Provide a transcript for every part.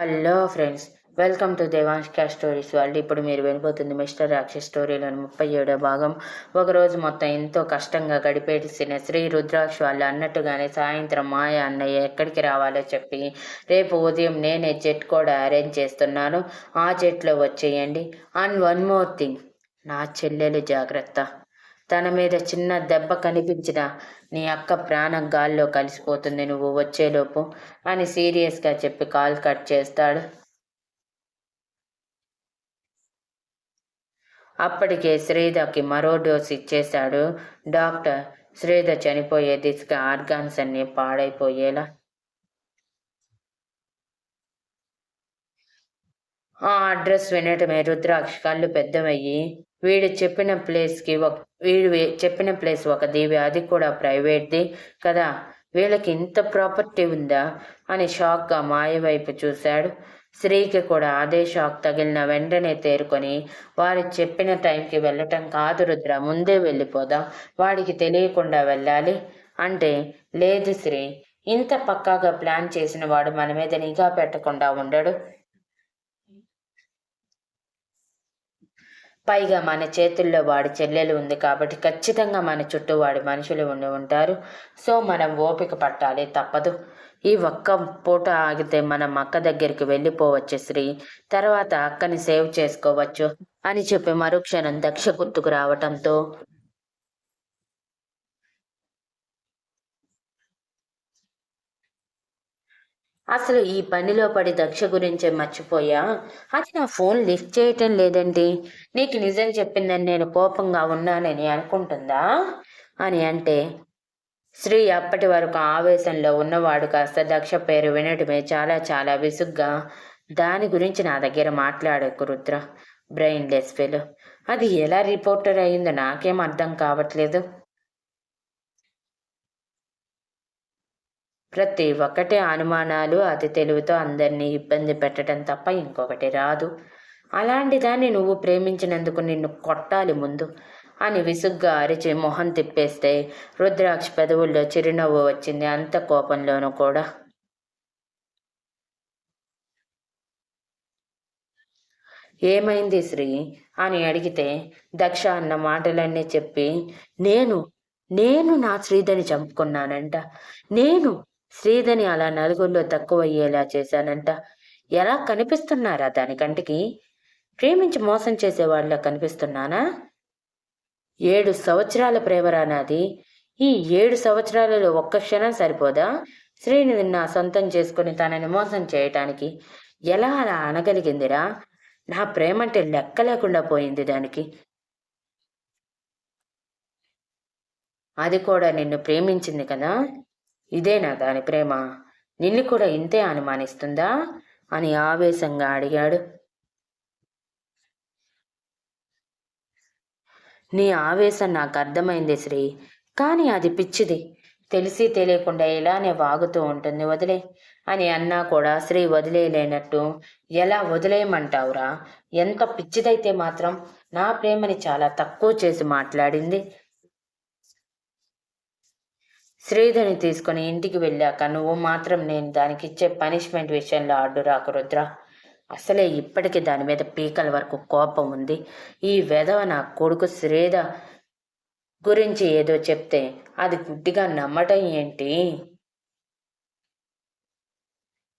Hello friends, welcome to Devansh cash stories world. ఇప్పుడు మీరు వినబోతుంది mister రాక్షస్ స్టోరీలోని 37వ భాగం. ఒకరోజు మొత్తం ఎంతో కష్టంగా గడిపేసిన శ్రీ రుద్రాక్ష వాళ్ళు అన్నట్టుగానే సాయంత్రం మాయ అన్నయ్య ఎక్కడికి రావాలో చెప్పి, రేపు ఉదయం నేనే జెట్ కూడా అరేంజ్ చేస్తున్నాను, ఆ జెట్లో వచ్చేయండి. అండ్ వన్ మోర్ థింగ్, నా చెల్లెలు జాగ్రత్త, తన మీద చిన్న దెబ్బ కనిపించిన నీ అక్క ప్రాణం గాల్లో కలిసిపోతుంది నువ్వు వచ్చేలోపు అని సీరియస్గా చెప్పి కాల్ కట్ చేస్తాడు. అప్పటికే శ్రీధకి మరో డోస్ ఇచ్చేశాడు డాక్టర్. శ్రీధ చనిపోయే దిశగా ఆర్గాన్స్ అన్ని పాడైపోయేలా. ఆ అడ్రస్ వినటమే రుద్రాక్ష కళ్ళు పెద్దవయ్యి, వీడు చెప్పిన ప్లేస్కి వీడు చెప్పిన ప్లేస్ ఒక దీవి, అది కూడా ప్రైవేట్ది కదా, వీళ్ళకి ఇంత ప్రాపర్టీ ఉందా అని షాక్గా మాయ వైపు చూశాడు. శ్రీకి కూడా అదే షాక్ తగిలిన వెంటనే తేరుకొని, వారు చెప్పిన టైంకి వెళ్ళటం కాదు రుద్ర, ముందే వెళ్ళిపోదాం, వాడికి తెలియకుండా వెళ్ళాలి అంటే, లేదు శ్రీ, ఇంత పక్కాగా ప్లాన్ చేసిన వాడు మన మీద నిఘా పెట్టకుండా ఉండడు. పైగా మన చేతుల్లో వాడి చెల్లెలు ఉంది కాబట్టి ఖచ్చితంగా మన చుట్టూ వాడి మనుషులు ఉండి ఉంటారు. సో మనం ఓపిక పట్టాలి, తప్పదు. ఈ ఒక్క పూట ఆగితే మనం అక్క దగ్గరికి వెళ్ళిపోవచ్చు శ్రీ, తర్వాత అక్కని సేవ్ చేసుకోవచ్చు అని చెప్పి మరుక్షణం దక్ష గుర్తుకు రావటంతో, అసలు ఈ పనిలో పడి దక్ష గురించే మర్చిపోయా, అది నా ఫోన్ లిఫ్ట్ చేయటం లేదండి, నీకు నిజం చెప్పిందని నేను కోపంగా ఉన్నానని అనుకుంటుందా అని అంటే, శ్రీ అప్పటి వరకు ఆవేశంలో ఉన్నవాడు కాస్త దక్ష పేరు వినటమే చాలా చాలా విసుగ్గా, దాని గురించి నా దగ్గర మాట్లాడకు రుద్ర, బ్రెయిన్లెస్ ఫెలో, అది ఎలా రిపోర్టర్ అయిందో నాకేం అర్థం కావట్లేదు. ప్రతి ఒక్కటి అనుమానాలు, అతి తెలివితో అందరినీ ఇబ్బంది పెట్టడం తప్ప ఇంకొకటి రాదు. అలాంటి దాన్ని నువ్వు ప్రేమించినందుకు నిన్ను కొట్టాలి ముందు అని విసుగ్గా అరిచి మొహం తిప్పేస్తే రుద్రాక్ష పెదవుల్లో చిరునవ్వు వచ్చింది, అంత కోపంలోనూ కూడా. ఏమైంది శ్రీ అని అడిగితే, దక్ష అన్న మాటలన్నీ చెప్పి, నేను నేను నా శ్రీధని చంపుకున్నానంట, నేను శ్రీధని అలా నలుగురిలో తక్కువయ్యేలా చేశానంట. ఎలా కనిపిస్తున్నారా దాని కంటికి? ప్రేమించి మోసం చేసేవాళ్ళ కనిపిస్తున్నానా? 7 సంవత్సరాల ప్రేమరా నాది. ఈ 7 సంవత్సరాలలో ఒక్క క్షణం సరిపోదా శ్రీని నా సొంతం చేసుకుని తనని మోసం చేయటానికి? ఎలా అలా అనగలిగిందిరా? నా ప్రేమంటే లెక్క లేకుండా పోయింది దానికి. అది కూడా నిన్ను ప్రేమించింది కదా, ఇదేనా దాని ప్రేమ? నిన్ను కూడా ఇంతే అనుమానిస్తుందా అని ఆవేశంగా అడిగాడు. నీ ఆవేశం నాకు అర్థమైంది శ్రీ, కానీ అది పిచ్చిది, తెలిసి తెలియకుండా ఇలానే వాగుతూ ఉంటుంది, వదిలే అని అన్నా కూడా శ్రీ వదిలేయలేనట్టు, ఎలా వదిలేయమంటావురా? ఎంత పిచ్చిదైతే మాత్రం నా ప్రేమని చాలా తక్కువ చేసి మాట్లాడింది. శ్రీధని తీసుకుని ఇంటికి వెళ్ళాక నువ్వు మాత్రం నేను దానికి ఇచ్చే పనిష్మెంట్ విషయంలో అడ్డు రాకు రుద్ర. అసలే ఇప్పటికీ దాని మీద పీకల వరకు కోపం ఉంది. ఈ వెధవ నా కొడుకు శ్రీధ గురించి ఏదో చెప్తే అది గుడ్డిగా నమ్మటం ఏంటి?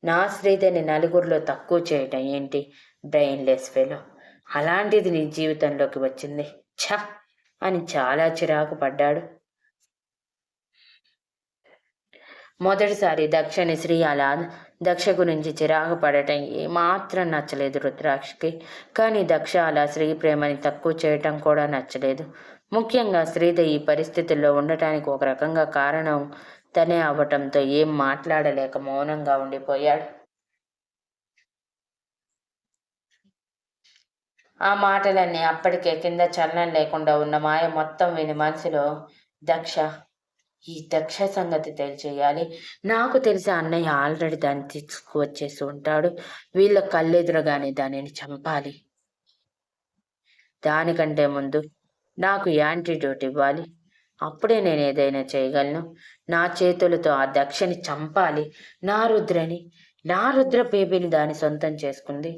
నా శ్రీధని నలుగురిలో తక్కువ చేయటం ఏంటి? బ్రెయిన్లెస్ ఫెలో, అలాంటిది నీ జీవితంలోకి వచ్చింది, ఛ అని చాలా చిరాకు పడ్డాడు. మొదటిసారి దక్షని శ్రీ అలా దక్ష గురించి చిరాకు పడటం ఏమాత్రం నచ్చలేదు రుద్రాక్షకి. కానీ దక్ష అలా శ్రీ ప్రేమని తక్కువ చేయటం కూడా నచ్చలేదు. ముఖ్యంగా శ్రీధ ఈ పరిస్థితుల్లో ఉండటానికి ఒక రకంగా కారణం తనే అవ్వటంతో ఏం మాట్లాడలేక మౌనంగా ఉండిపోయాడు. ఆ మాటలన్నీ అప్పటికే కింద చలనం లేకుండా ఉన్న మాయ మొత్తం విని మనసులో, దక్ష, ఈ దక్ష సంగతి తెలిచేయాలి, నాకు తెలిసి అన్నయ్య ఆల్రెడీ దాన్ని తీసుకువచ్చేసి ఉంటాడు, వీళ్ళ కళ్ళెదురుగానే దానిని చంపాలి, దానికంటే ముందు నాకు యాంటీడోట్ ఇవ్వాలి, అప్పుడే నేను ఏదైనా చేయగలను, నా చేతులతో ఆ దక్షని చంపాలి, నా రుద్రని, నా రుద్ర బేబీని దాని సొంతం చేసుకుంది.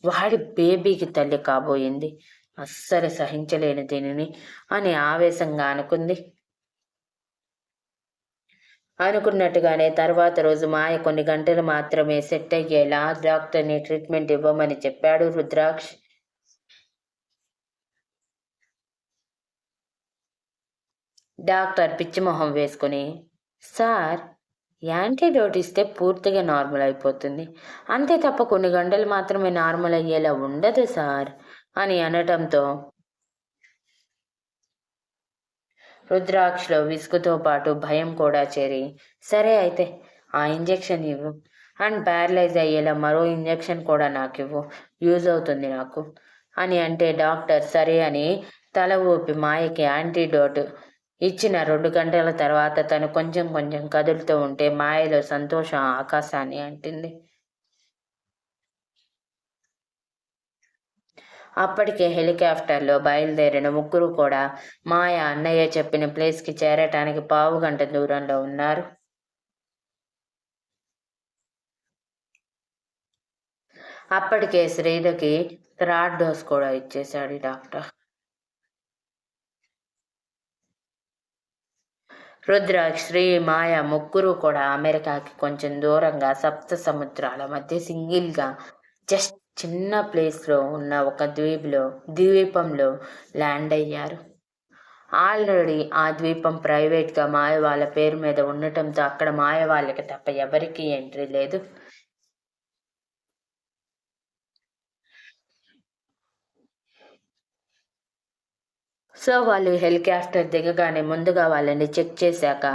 వాడి బేబీకి తల్లి కాబోయింది. అస్సలు సహించలేని దీనిని అని ఆవేశంగా అనుకుంది. అనుకున్నట్టుగానే తర్వాత రోజు మాయ కొన్ని గంటలు మాత్రమే సెట్ అయ్యేలా డాక్టర్ని ట్రీట్మెంట్ ఇవ్వమని చెప్పాడు రుద్రాక్ష్. డాక్టర్ పిచ్చిమొహం వేసుకుని, సార్, యాంటీడోట్ ఇస్తే పూర్తిగా నార్మల్ అయిపోతుంది, అంతే తప్ప కొన్ని గంటలు మాత్రమే నార్మల్ అయ్యేలా ఉండదు సార్ అని అనటంతో రుద్రాక్షలో విసుగుతో పాటు భయం కూడా చేరి, సరే అయితే ఆ ఇంజెక్షన్ ఇవ్వు, అండ్ ప్యారలైజ్ అయ్యేలా మరో ఇంజెక్షన్ కూడా నాకు ఇవ్వు, యూజ్ అవుతుంది నాకు అని అంటే డాక్టర్ సరే అని తల ఊపి మాయకి యాంటీడోట్ ఇచ్చిన 2 గంటల తర్వాత తను కొంచెం కొంచెం కదులుతూ ఉంటే మాయలో సంతోషం ఆకాశాన్ని అంటింది. అప్పటికే హెలికాప్టర్లో బయలుదేరిన ముగ్గురు కూడా మాయ అన్నయ్య చెప్పిన ప్లేస్కి చేరటానికి పావుగంట దూరంలో ఉన్నారు. అప్పటికే శ్రీధకి థర్డ్ డోస్ కూడా ఇచ్చేశాడు డాక్టర్. రుద్ర, శ్రీ, మాయ ముగ్గురు కూడా అమెరికాకి కొంచెం దూరంగా సప్త సముద్రాల మధ్య సింగిల్గా జస్ట్ చిన్న ప్లేస్లో ఉన్న ఒక ద్వీపంలో ల్యాండ్ అయ్యారు. ఆల్రెడీ ఆ ద్వీపం ప్రైవేట్గా మాయ వాళ్ళ పేరు మీద ఉండటంతో అక్కడ మాయ వాళ్ళకి తప్ప ఎవరికీ ఎంట్రీ లేదు. సో వాళ్ళు హెలికాప్టర్ దిగగానే ముందుగా వాళ్ళని చెక్ చేశాక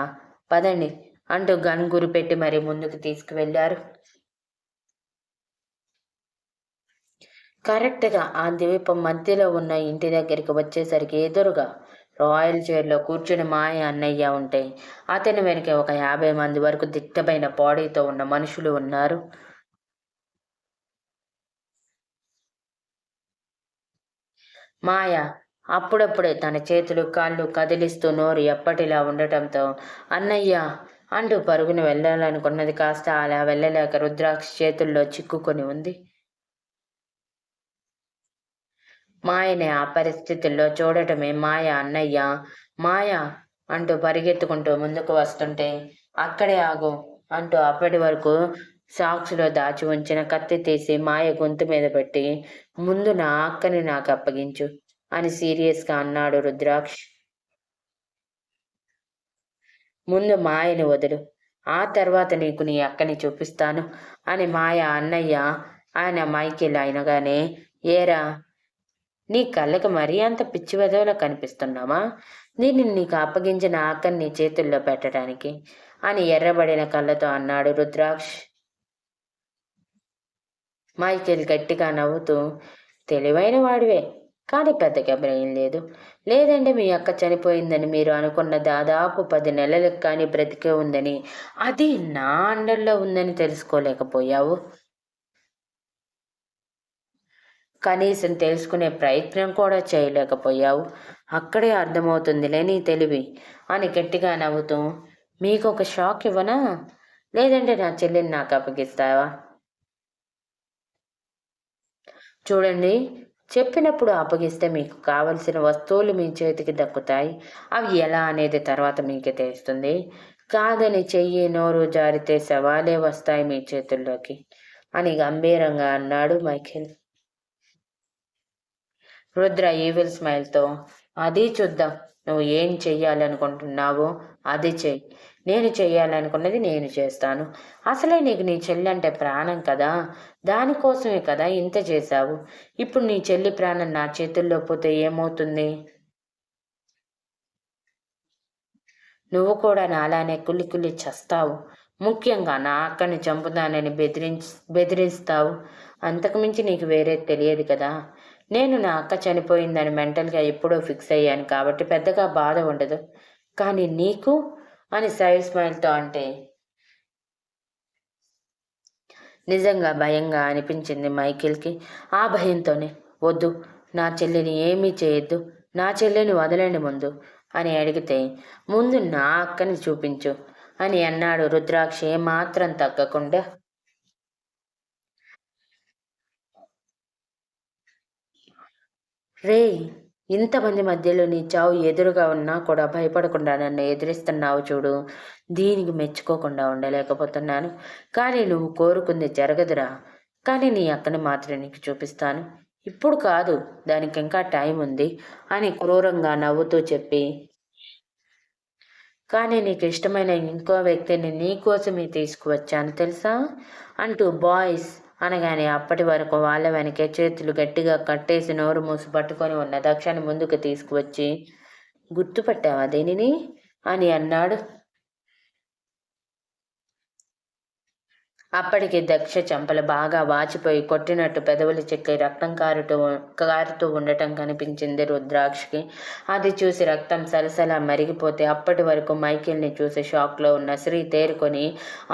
పదండి అంటూ గన్ గురిపెట్టి మరీ ముందుకు తీసుకువెళ్లారు. కరెక్ట్గా ఆ ద్వీపం మధ్యలో ఉన్న ఇంటి దగ్గరికి వచ్చేసరికి ఎదురుగా రాయల్ చైర్లో కూర్చుని మాయ అన్నయ్య ఉంటే అతని వెనక ఒక 50 మంది వరకు దిట్టమైన బాడీతో ఉన్న మనుషులు ఉన్నారు. మాయ అప్పుడప్పుడే తన చేతులు కాళ్ళు కదిలిస్తూ నోరు ఎప్పటిలా ఉండటంతో అన్నయ్య అంటూ పరుగున వెళ్ళాలనుకున్నది కాస్త అలా వెళ్ళలేక రుద్రాక్ష చేతుల్లో చిక్కుకొని ఉంది. మాయని ఆ పరిస్థితుల్లో చూడటమే మాయ అన్నయ్య మాయ అంటూ పరిగెత్తుకుంటూ ముందుకు వస్తుంటే అక్కడే ఆగు అంటూ అప్పటి వరకు సాక్స్లో దాచి ఉంచిన కత్తి తీసి మాయ గొంతు మీద పెట్టి ముందు నా అక్కని నాకు అప్పగించు అని సీరియస్గా అన్నాడు రుద్రాక్ష్. ముందు మాయని వదులు, ఆ తర్వాత నీకు నీ అక్కని చూపిస్తాను అని మాయ అన్నయ్య ఆయన మైకిల్ అయినగానే, ఏరా నీ కళ్ళకి మరీ అంత పిచ్చి వెధవలా కనిపిస్తున్నామా, దీన్ని నీకు అప్పగించిన అక్కని నీ చేతుల్లో పెట్టడానికి అని ఎర్రబడిన కళ్ళతో అన్నాడు రుద్రాక్ష్. మైకేల్ గట్టిగా నవ్వుతూ, తెలివైన వాడివే, కానీ పెద్దగా బ్రెయిన్ లేదు. లేదంటే మీ అక్క చనిపోయిందని మీరు అనుకున్న దాదాపు 10 నెలలకు కానీ బ్రతికే ఉందని, అది నా అండర్లో ఉందని తెలుసుకోలేకపోయావు. కనీసం తెలుసుకునే ప్రయత్నం కూడా చేయలేకపోయావు. అక్కడే అర్థమవుతుందిలే నీ తెలివి అని గట్టిగా నవ్వుతూ, మీకు ఒక షాక్ ఇవ్వనా, లేదంటే నా చెల్లిని నాకు అప్పగిస్తావా? చూడండి, చెప్పినప్పుడు అప్పగిస్తే మీకు కావలసిన వస్తువులు మీ చేతికి దక్కుతాయి. అవి ఎలా అనేది తర్వాత మీకే తెలుస్తుంది. కాదని చెయ్యి నోరు జారితే సవాలే వస్తాయి మీ చేతుల్లోకి అని గంభీరంగా అన్నాడు మైఖేల్. రుద్ర ఈవిల్ స్మైల్తో, అది చూద్దాం, నువ్వు ఏం చెయ్యాలనుకుంటున్నావో అది చెయ్యి, నేను చెయ్యాలనుకున్నది నేను చేస్తాను. అసలే నీకు నీ చెల్లి అంటే ప్రాణం కదా, దానికోసమే కదా ఇంత చేశావు. ఇప్పుడు నీ చెల్లి ప్రాణం నా చేతుల్లో పోతే ఏమవుతుంది? నువ్వు కూడా నాలానే కుల్లి కుల్లి చస్తావు. ముఖ్యంగా నా అక్కని చంపుతానని బెదిరిస్తావు. అంతకుమించి నీకు వేరే తెలియదు కదా. నేను నా అక్క చనిపోయిందని మెంటల్గా ఎప్పుడో ఫిక్స్ అయ్యాను కాబట్టి పెద్దగా బాధ ఉండదు. కానీ నీకు అని సైడ్ స్మైల్తో అంటే నిజంగా భయంగా అనిపించింది మైకేల్కి. ఆ భయంతోనే, వద్దు, నా చెల్లిని ఏమీ చేయొద్దు, నా చెల్లిని వదలండి ముందు అని అడిగితే, ముందు నా అక్కని చూపించు అని అన్నాడు రుద్రాక్ష ఏమాత్రం తగ్గకుండా. రేయ్, ఇంతమంది మధ్యలో నీ చావు ఎదురుగా ఉన్నా కూడా భయపడకుండా నన్ను ఎదిరిస్తున్నావు చూడు, దీనికి మెచ్చుకోకుండా ఉండలేకపోతున్నాను. కానీ నువ్వు కోరుకుంది జరగదురా. కానీ నీ అక్కని మాత్రం నీకు చూపిస్తాను. ఇప్పుడు కాదు, దానికి ఇంకా టైం ఉంది అని క్రూరంగా నవ్వుతూ చెప్పి, కానీ నీకు ఇష్టమైన ఇంకో వ్యక్తిని నీకోసమే తీసుకువచ్చాను తెలుసా అంటూ బాయ్స్ అనగానే అప్పటి వరకు వాళ్ళ వెనకే చేతులు గట్టిగా కట్టేసి నోరు మూసి పట్టుకొని ఉన్న దక్షని ముందుకు తీసుకువచ్చి, గుర్తుపట్టావా దేనిని అని అన్నాడు. అప్పటికి దక్ష చెంపలు బాగా వాచిపోయి కొట్టినట్టు పెదవులు చెక్కి రక్తం కారుతూ ఉండటం కనిపించింది రుద్రాక్షకి. అది చూసి రక్తం సలసలా మరిగిపోతే అప్పటి వరకు మైకేల్ని చూసి షాక్లో ఉన్న శ్రీ తేరుకొని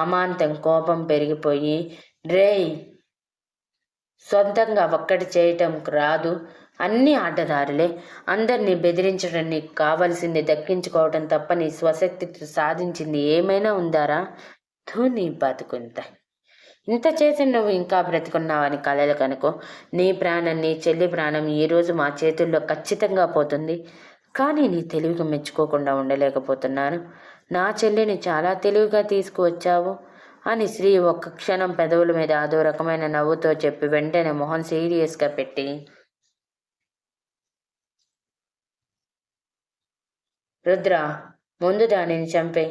అమాంతం కోపం పెరిగిపోయి, రేయ్, సొంతంగా ఒక్కటి చేయటం రాదు, అన్నీ అడ్డదారులే. అందరినీ బెదిరించడం నీకు కావలసింది దక్కించుకోవటం తప్ప నీ స్వశక్తితో సాధించింది ఏమైనా ఉందారా? నీ బతుకుంత ఇంత చేసి నువ్వు ఇంకా బ్రతుకున్నావని కలలు కనుకో. నీ ప్రాణం, నీ చెల్లి ప్రాణం ఈరోజు మా చేతుల్లో ఖచ్చితంగా పోతుంది. కానీ నీ తెలివికి మెచ్చుకోకుండా ఉండలేకపోతున్నాను. నా చెల్లిని చాలా తెలివిగా తీసుకువచ్చావు అని శ్రీ ఒక్క క్షణం పెదవుల మీద అదో రకమైన నవ్వుతో చెప్పి వెంటనే మొహం సీరియస్గా పెట్టి, రుద్ర, ముందు దానిని చంపే.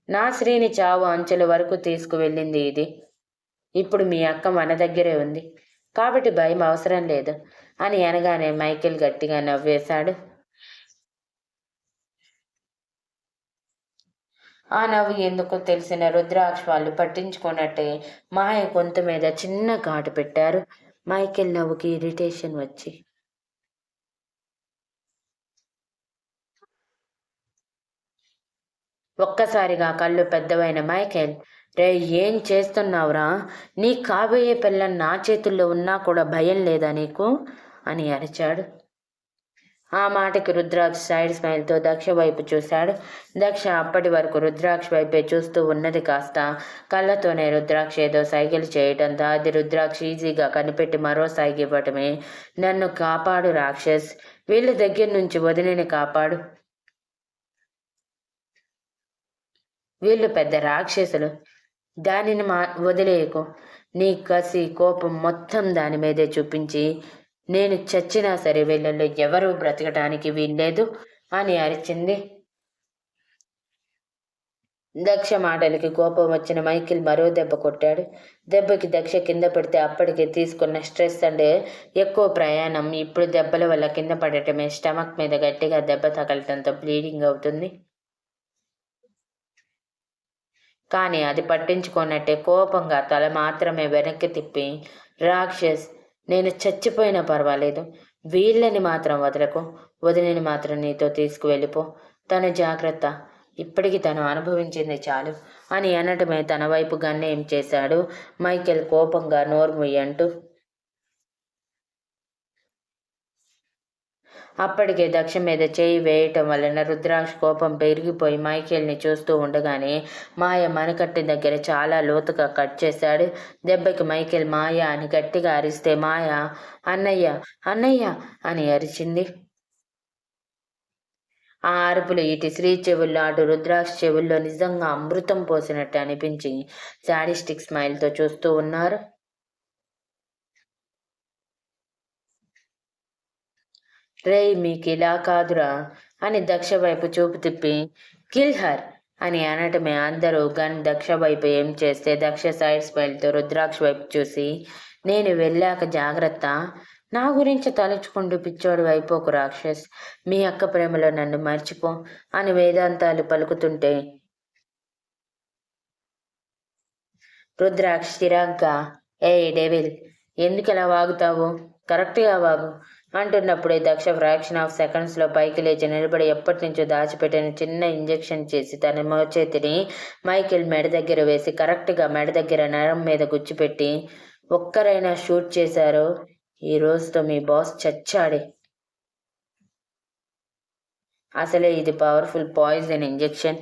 నా శ్రీని చావు అంచెల వరకు తీసుకువెళ్ళింది ఇది. ఇప్పుడు మీ అక్క మన దగ్గరే ఉంది కాబట్టి భయం అవసరం లేదు అని అనగానే మైకేల్ గట్టిగా నవ్వేశాడు. ఆ నవ్వు ఎందుకో తెలిసిన రుద్రాక్ష వాళ్ళు పట్టించుకున్నట్టే మాయ గొంతు మీద చిన్న ఘాటు పెట్టారు. మైకేల్ నవ్వుకి ఇరిటేషన్ వచ్చి, ఒక్కసారిగా కళ్ళు పెద్దవైన మైకేల్, రే, ఏం చేస్తున్నావురా? నీ కాబోయే పిల్లని నా చేతుల్లో ఉన్నా కూడా భయం లేదా నీకు అని అరిచాడు. ఆ మాటకి రుద్రాక్ష సైడ్ స్మైల్తో దక్ష వైపు చూశాడు. దక్ష అప్పటి వరకు రుద్రాక్ష వైపే చూస్తూ ఉన్నది కాస్త కళ్ళతోనే రుద్రాక్ష ఏదో సైకిల్ చేయటంతో అది రుద్రాక్ష ఈజీగా కనిపెట్టి మరో సైకి ఇవ్వటమే, నన్ను కాపాడు రాక్షస్, వీళ్ళ దగ్గర నుంచి వదిలిని కాపాడు, వీళ్ళు పెద్ద రాక్షసులు, దానిని వదిలేయకు. నీ కసి కోపం మొత్తం దాని మీదే చూపించి నేను చచ్చినా సరే వీళ్ళల్లో ఎవరూ బ్రతకటానికి వీల్లేదు అని అరిచింది. దక్ష మాటలకి కోపం వచ్చిన మైకిల్ మరో దెబ్బ కొట్టాడు. దెబ్బకి దక్ష కింద పడితే అప్పటికే తీసుకున్న స్ట్రెస్ అంటే ఎక్కువ ప్రయాణం ఇప్పుడు దెబ్బల వల్ల కింద పడటమే, స్టమక్ మీద గట్టిగా దెబ్బ తగలటంతో బ్లీడింగ్ అవుతుంది. కానీ అది పట్టించుకున్నట్టే కోపంగా తల మాత్రమే వెనక్కి తిప్పి, రాక్షస్, నేను చచ్చిపోయినా పర్వాలేదు, వీళ్ళని మాత్రం వదలకు, వదిలిని మాత్రం నీతో తీసుకువెళ్ళిపో, తన జాగ్రత్త, ఇప్పటికి తను అనుభవించింది చాలు అని అనటమే తన వైపు గన్నేం చేశాడు మైకేల్ కోపంగా నోర్ముయ్యంటూ. అప్పటికే దక్ష మీద చేయి వేయటం వలన రుద్రాక్ష కోపం పెరిగిపోయి మైకేల్ని చూస్తూ ఉండగానే మాయ మనకట్టి దగ్గర చాలా లోతుగా కట్ చేశాడు. దెబ్బకి మైకేల్ మాయ అని గట్టిగా అరిస్తే మాయ అన్నయ్య అన్నయ్య అని అరిచింది. ఆ అరుపులు ఇటు శ్రీ చెవుల్లో అటు రుద్రాక్ష చెవుల్లో నిజంగా అమృతం పోసినట్టు అనిపించి శాడిస్టిక్ స్మైల్తో చూస్తూ ఉన్నారు. రేయ్, మీకు ఇలా కాదురా అని దక్ష వైపు చూపు తిప్పి, కిల్ హర్ అని అనటమే అందరూ గన్ దక్ష వైపు ఏం చేస్తే దక్ష సైడ్ స్మైల్తో రుద్రాక్ష వైపు చూసి, నేను వెళ్ళాక జాగ్రత్త, నా గురించి తలుచుకుంటూ పిచ్చోడు అయిపోకు రాక్షస్, మీ అక్క ప్రేమలో నన్ను మర్చిపో అని వేదాంతాలు పలుకుతుంటే రుద్రాక్ష చిరాగ్గా, ఏ డెవిల్, ఎందుకలా వాగుతావు, కరెక్ట్గా వాగు అంటున్నప్పుడే దక్ష ఫ్రాక్షన్ ఆఫ్ సెకండ్స్లో పైకి లేచి నిలబడి ఎప్పటి నుంచో దాచిపెట్టిన చిన్న ఇంజెక్షన్ చేసి తన మోచేతిని మైకేల్ మెడ దగ్గర వేసి కరెక్ట్గా మెడ దగ్గర నరం మీద గుచ్చిపెట్టి, ఒక్కరైనా షూట్ చేశారో ఈ రోజుతో మీ బాస్ చచ్చాడే, అసలే ఇది పవర్ఫుల్ పాయిజన్ ఇంజెక్షన్,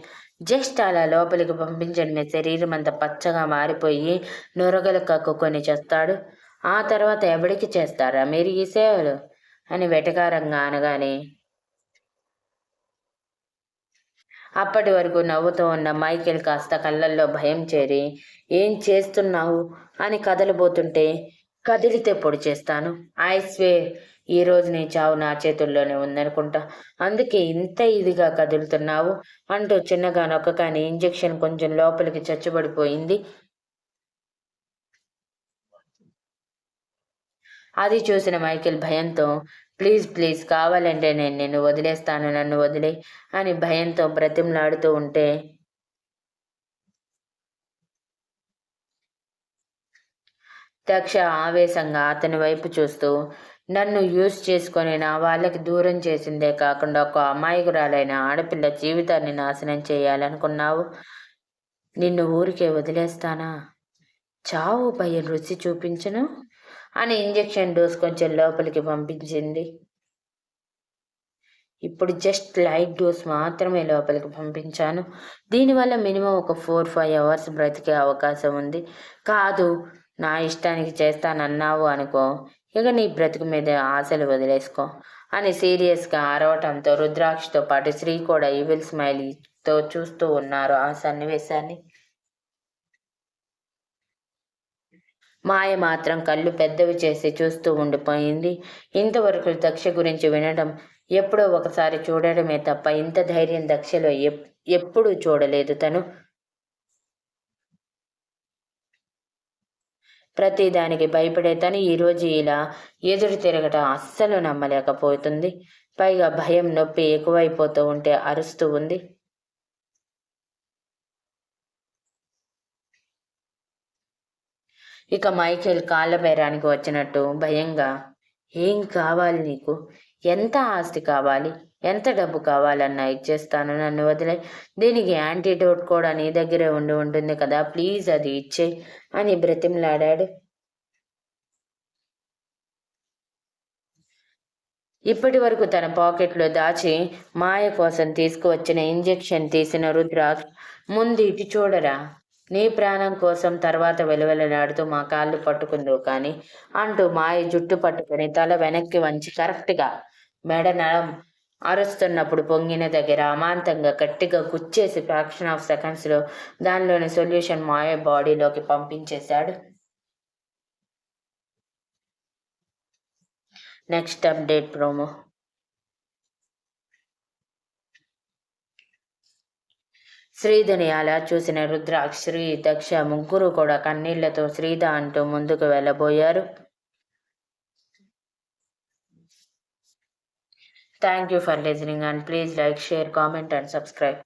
జస్ట్ అలా లోపలికి పంపించడమే శరీరం అంతా పచ్చగా మారిపోయి నొరగలు కక్కుకొని చేస్తాడు. ఆ తర్వాత ఎవడికి చేస్తారా మీరు ఈ సేవలు అని వెటకారంగా అనగానే అప్పటి వరకు నవ్వుతూ ఉన్న మైకేల్ కాస్త కళ్ళల్లో భయం చేరి ఏం చేస్తున్నావు అని కదలబోతుంటే కదిలితే పొడి చేస్తాను. ఐ స్వేర్ ఈ రోజు నీ చావు నా చేతుల్లోనే ఉందనుకుంటా. అందుకే ఇంత ఇదిగా కదులుతున్నావు అంటూ చిన్నగా నొక్కగానే ఇంజెక్షన్ కొంచెం లోపలికి చచ్చుబడిపోయింది. అది చూసిన మైకేల్ భయంతో ప్లీజ్ ప్లీజ్ కావాలంటే నేను నిన్ను వదిలేస్తాను, నన్ను వదిలే అని భయంతో బ్రతిమలాడుతూ ఉంటే దక్ష ఆవేశంగా అతని వైపు చూస్తూ నన్ను యూజ్ చేసుకొని నా వాళ్ళకి దూరం చేసిందే కాకుండా ఒక అమాయకురాలైన ఆడపిల్ల జీవితాన్ని నాశనం చేయాలనుకున్నావు. నిన్ను ఊరికే వదిలేస్తానా? చావు భయం రుచి చూపించను అని ఇంజెక్షన్ డోస్ కొంచెం లోపలికి పంపించింది. ఇప్పుడు జస్ట్ లైట్ డోస్ మాత్రమే లోపలికి పంపించాను. దీనివల్ల మినిమం ఒక 4-5 అవర్స్ బ్రతికే అవకాశం ఉంది. కాదు నా ఇష్టానికి చేస్తానన్నావు అనుకో, ఇక నీ బ్రతుకు మీద ఆశలు వదిలేసుకో అని సీరియస్గా అరవటంతో రుద్రాక్షతో పాటు శ్రీ కూడా ఈవిల్ స్మైలీతో చూస్తూ ఉన్నారు ఆ సన్నివేశాన్ని. మాయ మాత్రం కళ్ళు పెద్దవి చేసి చూస్తూ ఉండిపోయింది. ఇంతవరకు దక్ష గురించి వినడం, ఎప్పుడో ఒకసారి చూడడమే తప్ప ఇంత ధైర్యం దక్షలో ఎప్పుడూ చూడలేదు తను. ప్రతిదానికి భయపడే తను ఈరోజు ఇలా ఎదురు తిరగటం అస్సలు నమ్మలేకపోతుంది. పైగా భయం నొప్పి ఎక్కువైపోతూ ఉంటే అరుస్తూ ఉంది. ఇక మైకేల్ కాళ్ళ బేరానికి వచ్చినట్టు భయంగా ఏం కావాలి నీకు? ఎంత ఆస్తి కావాలి? ఎంత డబ్బు కావాలన్నా ఇచ్చేస్తాను, నన్ను వదిలే. దీనికి యాంటీడోట్ కూడా నీ దగ్గరే ఉండి ఉంటుంది కదా, ప్లీజ్ అది ఇచ్చే అని బ్రతిమలాడాడు. ఇప్పటి వరకు తన పాకెట్లో దాచి మాయ కోసం తీసుకువచ్చిన ఇంజెక్షన్ తీసిన రుద్రాక్ష్ ముందు ఇటు చూడరా, నీ ప్రాణం కోసం తర్వాత వెలువెలలాడుతూ మా కాళ్ళు పట్టుకుందో కానీ అంటూ మాయ జుట్టు పట్టుకుని తల వెనక్కి వంచి కరెక్ట్గా మెడ నడం అరుస్తున్నప్పుడు పొంగిన దగ్గర అమాంతంగా గట్టిగా గుచ్చేసి ఫ్రాక్షన్ ఆఫ్ సెకండ్స్లో దానిలోని సొల్యూషన్ మాయ బాడీలోకి పంపించేశాడు. Next update promo. శ్రీధని అలా చూసిన రుద్రాక్ష్, శ్రీ, దక్ష ముగ్గురు కూడా కన్నీళ్లతో శ్రీధ అంటూ ముందుకు వెళ్ళబోయారు. Thank you for listening and please like, share, comment and subscribe.